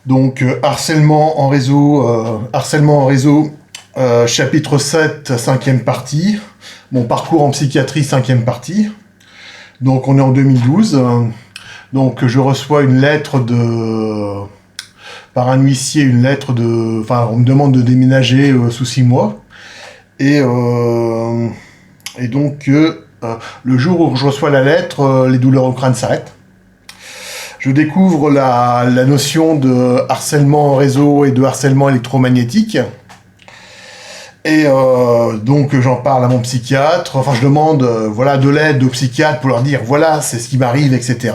Donc, harcèlement en réseau, chapitre 7, cinquième partie. Mon parcours en psychiatrie, cinquième partie. Donc, on est en 2012. Donc, je reçois une lettre par un huissier, enfin, on me demande de déménager sous 6 mois. Et donc, le jour où je reçois la lettre, les douleurs au crâne s'arrêtent. Je découvre la notion de harcèlement en réseau et de harcèlement électromagnétique. Et donc j'en parle à mon psychiatre, enfin je demande de l'aide au psychiatre pour leur dire voilà c'est ce qui m'arrive, etc.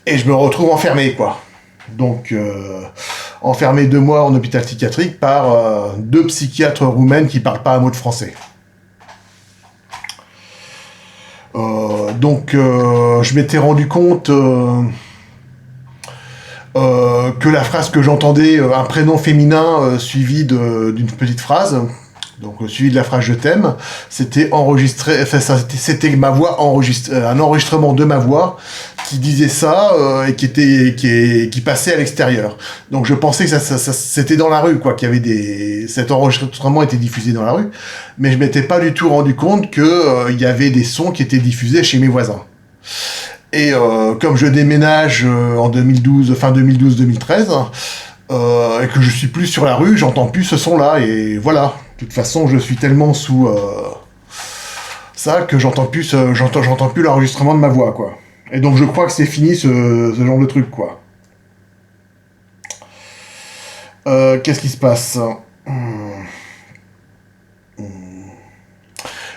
Et je me retrouve enfermé quoi. Donc enfermé 2 mois en hôpital psychiatrique par 2 psychiatres roumaines qui parlent pas un mot de français. Donc je m'étais rendu compte que la phrase que j'entendais, un prénom féminin suivi d'une petite phrase, donc suivi de la phrase je t'aime, c'était enregistré, enfin c'était ma voix enregistrée, un enregistrement de ma voix qui disait ça et qui passait à l'extérieur. Donc je pensais que ça c'était dans la rue quoi, qu'il y avait cet enregistrement était diffusé dans la rue, mais je m'étais pas du tout rendu compte que il y avait des sons qui étaient diffusés chez mes voisins. Et comme je déménage en 2012, fin 2012-2013, et que je suis plus sur la rue, j'entends plus ce son-là, et voilà. De toute façon, je suis tellement sous ça que j'entends plus l'enregistrement de ma voix, quoi. Et donc je crois que c'est fini ce genre de truc, quoi. Qu'est-ce qui se passe ?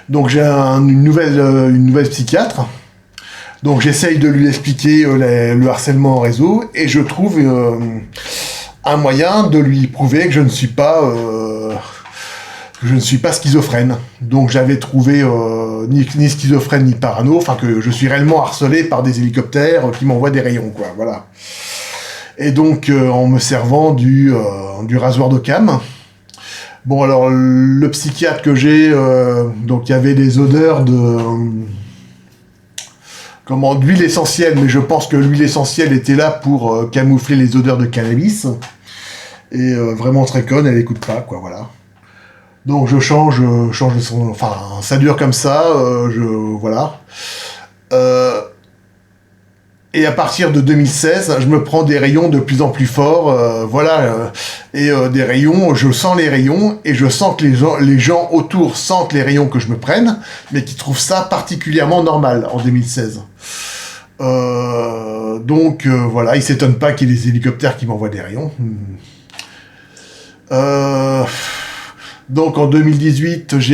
Donc j'ai une nouvelle psychiatre. Donc j'essaye de lui expliquer le harcèlement en réseau et je trouve un moyen de lui prouver que je ne suis pas schizophrène. Donc j'avais trouvé ni schizophrène ni parano, enfin que je suis réellement harcelé par des hélicoptères qui m'envoient des rayons quoi, voilà. Et donc en me servant du rasoir d'Occam. Bon alors le psychiatre que j'ai, donc il y avait des odeurs d'huile essentielle, mais je pense que l'huile essentielle était là pour camoufler les odeurs de cannabis. Et vraiment très conne, elle écoute pas, quoi, voilà. Donc je change de son... Enfin, ça dure comme ça, voilà. Et à partir de 2016, je me prends des rayons de plus en plus forts, des rayons, je sens les rayons, et je sens que les gens autour sentent les rayons que je me prenne, mais qui trouvent ça particulièrement normal en 2016. Donc voilà, ils s'étonnent pas qu'il y ait des hélicoptères qui m'envoient des rayons. Donc en 2018, je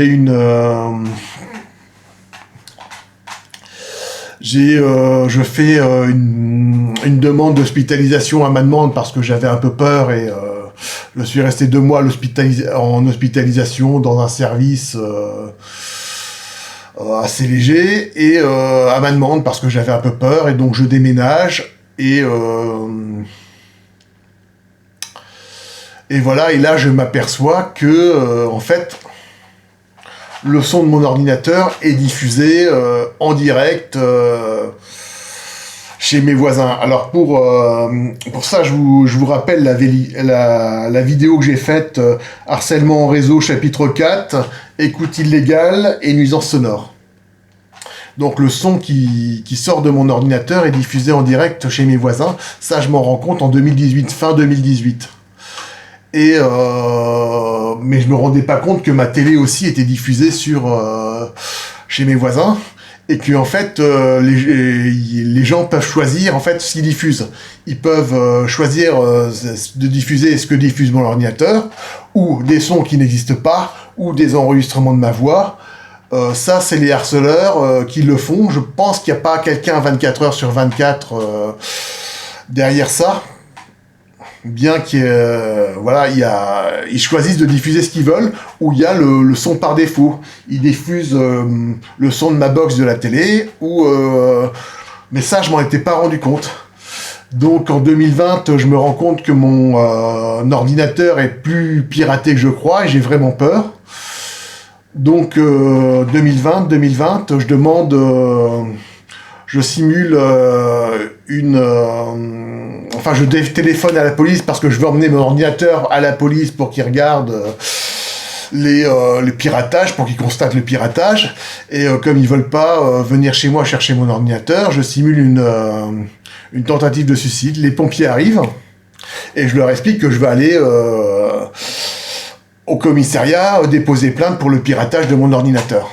fais une demande d'hospitalisation à ma demande parce que j'avais un peu peur et je suis resté 2 mois en hospitalisation dans un service assez léger et à ma demande parce que j'avais un peu peur et donc je déménage et voilà, et là je m'aperçois que en fait le son de mon ordinateur est diffusé en direct chez mes voisins. Alors pour ça, je vous rappelle la vidéo que j'ai faite, harcèlement en réseau, chapitre 4, écoute illégale et nuisance sonore. Donc le son qui sort de mon ordinateur est diffusé en direct chez mes voisins. Ça, je m'en rends compte en 2018, fin 2018. Et mais je me rendais pas compte que ma télé aussi était diffusée chez mes voisins et que en fait les gens peuvent choisir en fait ce qu'ils diffusent. Ils peuvent choisir de diffuser ce que diffuse mon ordinateur ou des sons qui n'existent pas ou des enregistrements de ma voix. Ça, c'est les harceleurs qui le font. Je pense qu'il n'y a pas quelqu'un 24 heures sur 24 derrière ça. Bien qu'ils choisissent de diffuser ce qu'ils veulent, ou il y a le son par défaut. Ils diffusent le son de ma box de la télé, mais ça, je m'en étais pas rendu compte. Donc en 2020, je me rends compte que mon ordinateur est plus piraté que je crois, et j'ai vraiment peur. Donc 2020, je demande... je simule enfin, je téléphone à la police parce que je veux emmener mon ordinateur à la police pour qu'ils regardent les piratages, pour qu'ils constatent le piratage. Et comme ils veulent pas venir chez moi chercher mon ordinateur, je simule une tentative de suicide. Les pompiers arrivent et je leur explique que je vais aller au commissariat déposer plainte pour le piratage de mon ordinateur.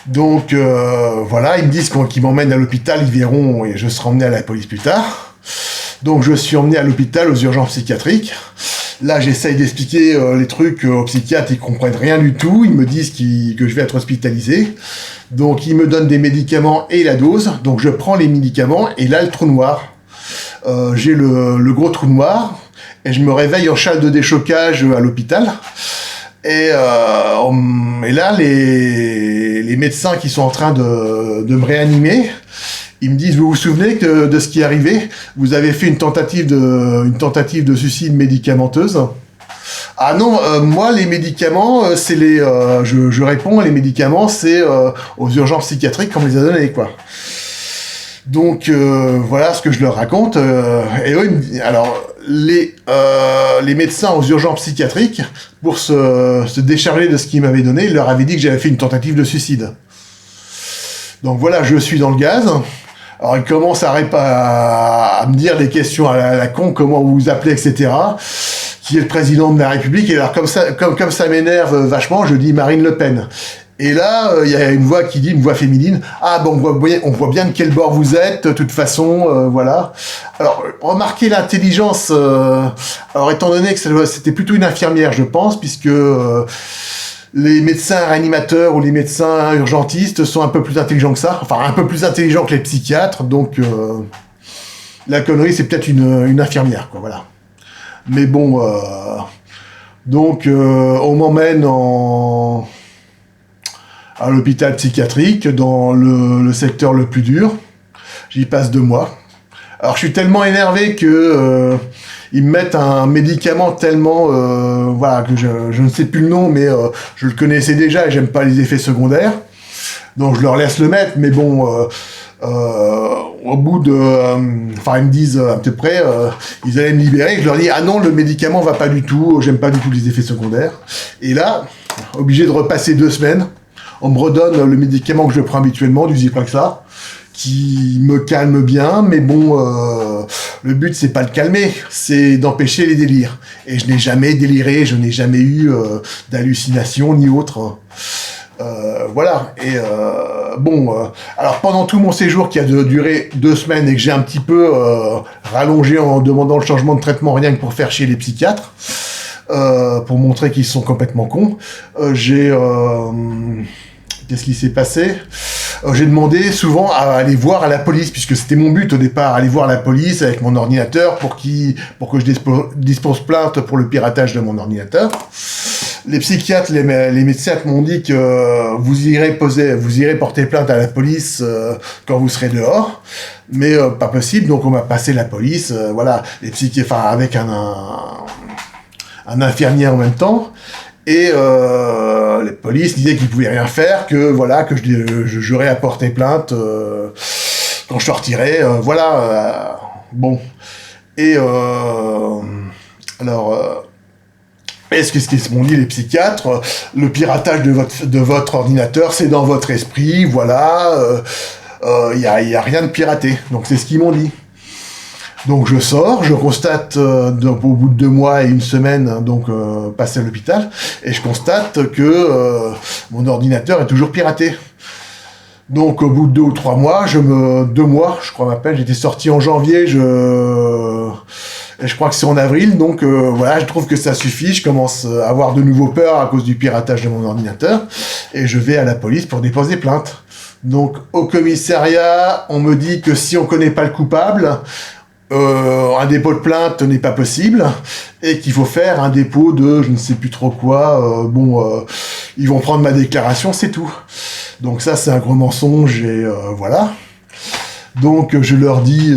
Donc voilà, ils me disent qu'ils m'emmènent à l'hôpital, ils verront et je serai emmené à la police plus tard. Donc je suis emmené à l'hôpital aux urgences psychiatriques. Là, j'essaye d'expliquer les trucs aux psychiatres, ils comprennent rien du tout. Ils me disent que je vais être hospitalisé. Donc, ils me donnent des médicaments et la dose. Donc, je prends les médicaments et là, le trou noir. J'ai le gros trou noir et je me réveille en salle de déchocage à l'hôpital. Et là, les médecins qui sont en train de me réanimer, ils me disent, vous vous souvenez de ce qui est arrivé? Vous avez fait une tentative de suicide médicamenteuse. Ah non, moi les médicaments, c'est je réponds, les médicaments, c'est aux urgences psychiatriques qu'on me les a donnés, quoi. Donc voilà ce que je leur raconte. Et eux, alors les médecins aux urgences psychiatriques, pour se décharger de ce qu'ils m'avaient donné, ils leur avaient dit que j'avais fait une tentative de suicide. Donc voilà, je suis dans le gaz. Alors, il commence à me dire des questions à la con, comment vous vous appelez, etc. Qui est le président de la République. Et alors, comme ça m'énerve vachement, je dis Marine Le Pen. Et là, il y a une voix qui dit, une voix féminine, ah bon, on voit bien de quel bord vous êtes, de toute façon, voilà. Alors, remarquez l'intelligence, alors étant donné que c'était plutôt une infirmière, je pense, puisque les médecins réanimateurs ou les médecins urgentistes sont un peu plus intelligents que ça, enfin un peu plus intelligents que les psychiatres, donc la connerie c'est peut-être une infirmière, quoi, voilà. Mais bon, donc on m'emmène à l'hôpital psychiatrique dans le secteur le plus dur. J'y passe 2 mois. Alors je suis tellement énervé que ils me mettent un médicament tellement voilà, que je ne sais plus le nom, mais je le connaissais déjà et j'aime pas les effets secondaires. Donc je leur laisse le mettre, mais bon, au bout de... Enfin, ils me disent à peu près, ils allaient me libérer. Je leur dis, ah non, le médicament va pas du tout, j'aime pas du tout les effets secondaires. Et là, obligé de repasser 2 semaines, on me redonne le médicament que je prends habituellement, du Zyprexa, qui me calme bien, mais bon, le but c'est pas de calmer, c'est d'empêcher les délires. Et je n'ai jamais déliré, je n'ai jamais eu d'hallucination ni autre. Voilà. Et bon, alors pendant tout mon séjour qui a duré 2 semaines et que j'ai un petit peu rallongé en demandant le changement de traitement rien que pour faire chier les psychiatres, pour montrer qu'ils sont complètement cons, qu'est-ce qui s'est passé? J'ai demandé souvent à aller voir à la police, puisque c'était mon but au départ, aller voir la police avec mon ordinateur pour que je dispose plainte pour le piratage de mon ordinateur. Les psychiatres, les médecins m'ont dit que vous irez porter plainte à la police quand vous serez dehors, mais pas possible, donc on m'a passé la police, voilà, avec un infirmier en même temps. Et les polices disaient qu'ils pouvaient rien faire, que voilà, que j'aurais à porter plainte quand je sortirais, voilà, bon. Et alors, est-ce qu'ils m'ont dit les psychiatres, le piratage de votre ordinateur, c'est dans votre esprit, voilà, y a rien de piraté. Donc c'est ce qu'ils m'ont dit. Donc je sors, je constate au bout de 2 mois et 1 semaine, donc passé à l'hôpital, et je constate que mon ordinateur est toujours piraté. Donc au bout de 2 ou 3 mois, 2 mois, je crois m'appelle, j'étais sorti en janvier, et je crois que c'est en avril, donc voilà, je trouve que ça suffit, je commence à avoir de nouveau peur à cause du piratage de mon ordinateur, et je vais à la police pour déposer plainte. Donc au commissariat, on me dit que si on connaît pas le coupable, un dépôt de plainte n'est pas possible et qu'il faut faire un dépôt de je ne sais plus trop quoi, ils vont prendre ma déclaration, c'est tout. Donc ça c'est un gros mensonge et voilà. Donc je leur dis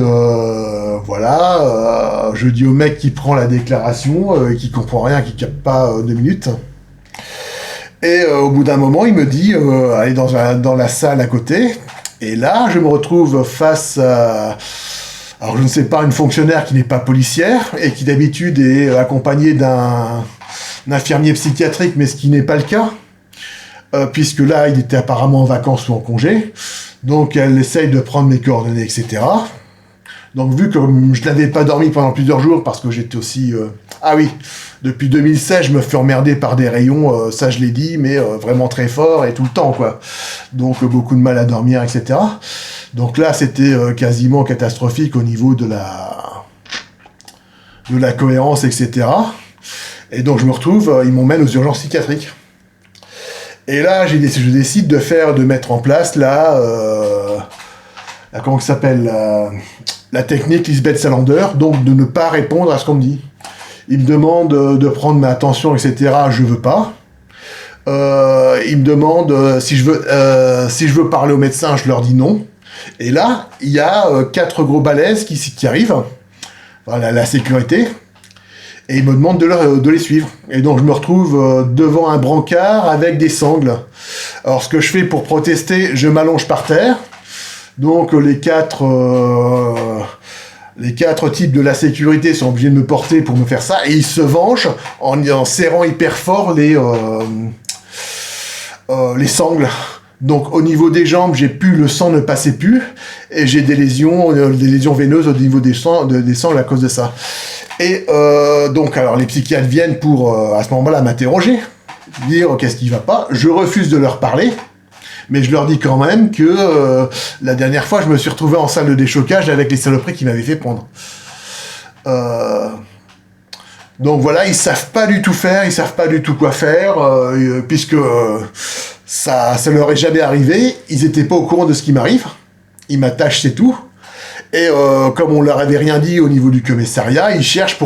voilà, je dis au mec qui prend la déclaration et qui comprend rien, qui capte pas 2 minutes. Et au bout d'un moment il me dit allez dans la salle à côté, et là je me retrouve face Alors je ne sais pas, une fonctionnaire qui n'est pas policière et qui d'habitude est accompagnée d'un infirmier psychiatrique, mais ce qui n'est pas le cas, puisque là il était apparemment en vacances ou en congé, donc elle essaye de prendre mes coordonnées, etc. Donc vu que je n'avais pas dormi pendant plusieurs jours parce que j'étais aussi... Ah oui, depuis 2016, je me fais emmerder par des rayons, ça je l'ai dit, mais vraiment très fort et tout le temps, quoi. Donc beaucoup de mal à dormir, etc. Donc là, c'était quasiment catastrophique au niveau de la cohérence, etc. Et donc je me retrouve, ils m'emmènent aux urgences psychiatriques. Et là, je décide de mettre en place comment ça s'appelle, la technique Lisbeth Salander, donc de ne pas répondre à ce qu'on me dit. Ils me demandent de prendre ma attention, etc. Je veux pas. Ils me demandent si je veux parler au médecin, je leur dis non. Et là, il y a 4 gros balaises qui arrivent, voilà, la sécurité, et ils me demandent de les suivre. Et donc je me retrouve devant un brancard avec des sangles. Alors ce que je fais pour protester, je m'allonge par terre. Donc les quatre types de la sécurité sont obligés de me porter pour me faire ça, et ils se vengent en serrant hyper fort les sangles. Donc au niveau des jambes, le sang ne passait plus, et j'ai des lésions veineuses au niveau des sangles à cause de ça. Et donc alors les psychiatres viennent pour à ce moment-là m'interroger, dire qu'est-ce qui va pas. Je refuse de leur parler. Mais je leur dis quand même que la dernière fois, je me suis retrouvé en salle de déchocage avec les saloperies qui m'avaient fait prendre. Donc voilà, ils savent pas du tout faire, ils savent pas du tout quoi faire, puisque ça leur est jamais arrivé. Ils étaient pas au courant de ce qui m'arrive. Ils m'attachent, c'est tout. Et comme on leur avait rien dit au niveau du commissariat, ils cherchent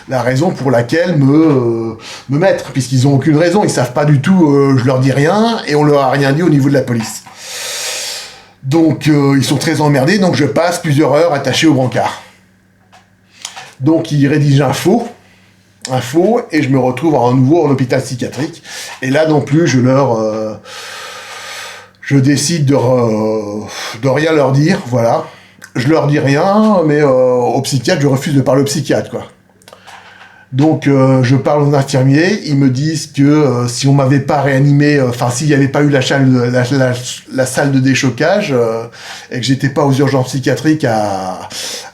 la raison pour laquelle me mettre, puisqu'ils ont aucune raison, ils savent pas du tout, je leur dis rien, et on leur a rien dit au niveau de la police. Donc ils sont très emmerdés, donc je passe plusieurs heures attaché au brancard. Donc ils rédigent un faux, et je me retrouve à nouveau en hôpital psychiatrique, et là non plus je décide de rien leur dire, voilà. Je leur dis rien, mais au psychiatre, je refuse de parler au psychiatre, quoi. Donc, je parle aux infirmiers, ils me disent que si on m'avait pas réanimé, s'il n'y avait pas eu la salle de déchocage, et que j'étais pas aux urgences psychiatriques à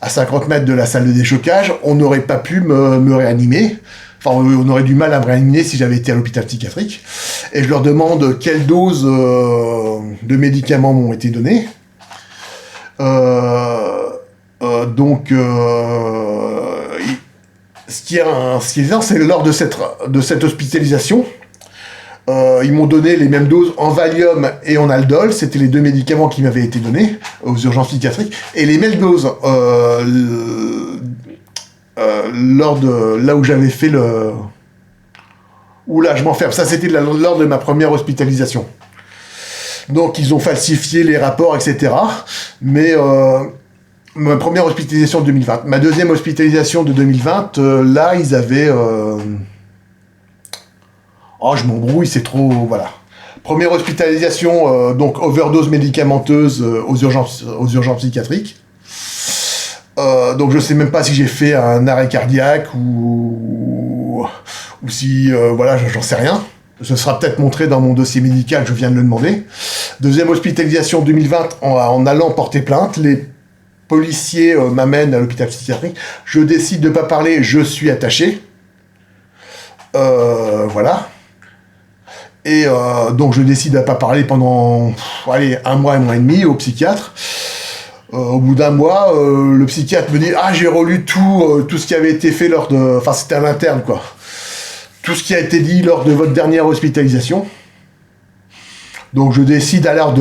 50 mètres de la salle de déchocage, on n'aurait pas pu me réanimer. Enfin, on aurait du mal à me réanimer si j'avais été à l'hôpital psychiatrique. Et je leur demande quelle dose de médicaments m'ont été données. Ce qui est bien, c'est lors de cette hospitalisation, ils m'ont donné les mêmes doses en Valium et en Aldol, c'était les 2 médicaments qui m'avaient été donnés aux urgences psychiatriques, et les mêmes doses lors de là où j'avais fait le... Oula, je m'enferme, ça c'était lors de ma première hospitalisation. Donc ils ont falsifié les rapports, etc. Mais ma première hospitalisation de 2020. Ma deuxième hospitalisation de 2020, là, ils avaient... Oh, je m'embrouille, c'est trop... Voilà. Première hospitalisation, donc overdose médicamenteuse aux urgences psychiatriques. Donc je sais même pas si j'ai fait un arrêt cardiaque ou si... voilà, j'en sais rien. Ce sera peut-être montré dans mon dossier médical, je viens de le demander. Deuxième hospitalisation 2020, en allant porter plainte, les policiers m'amènent à l'hôpital psychiatrique. Je décide de pas parler, je suis attaché. Voilà. Et donc je décide de pas parler pendant 1 mois et demi au psychiatre. Au bout d'un mois, le psychiatre me dit « Ah, j'ai relu tout ce qui avait été fait lors de... » Enfin, c'était à l'interne, quoi. Tout ce qui a été dit lors de votre dernière hospitalisation. Donc je décide alors de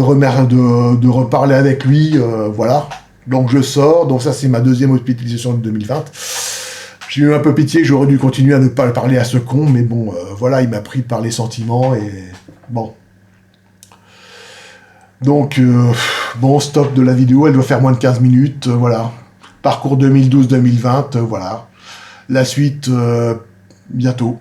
reparler avec lui, voilà. Donc je sors, donc ça c'est ma deuxième hospitalisation de 2020. J'ai eu un peu pitié, j'aurais dû continuer à ne pas parler à ce con, mais bon, voilà, il m'a pris par les sentiments, et bon. Donc, bon, stop de la vidéo, elle doit faire moins de 15 minutes, voilà. Parcours 2012-2020, voilà. La suite, bientôt.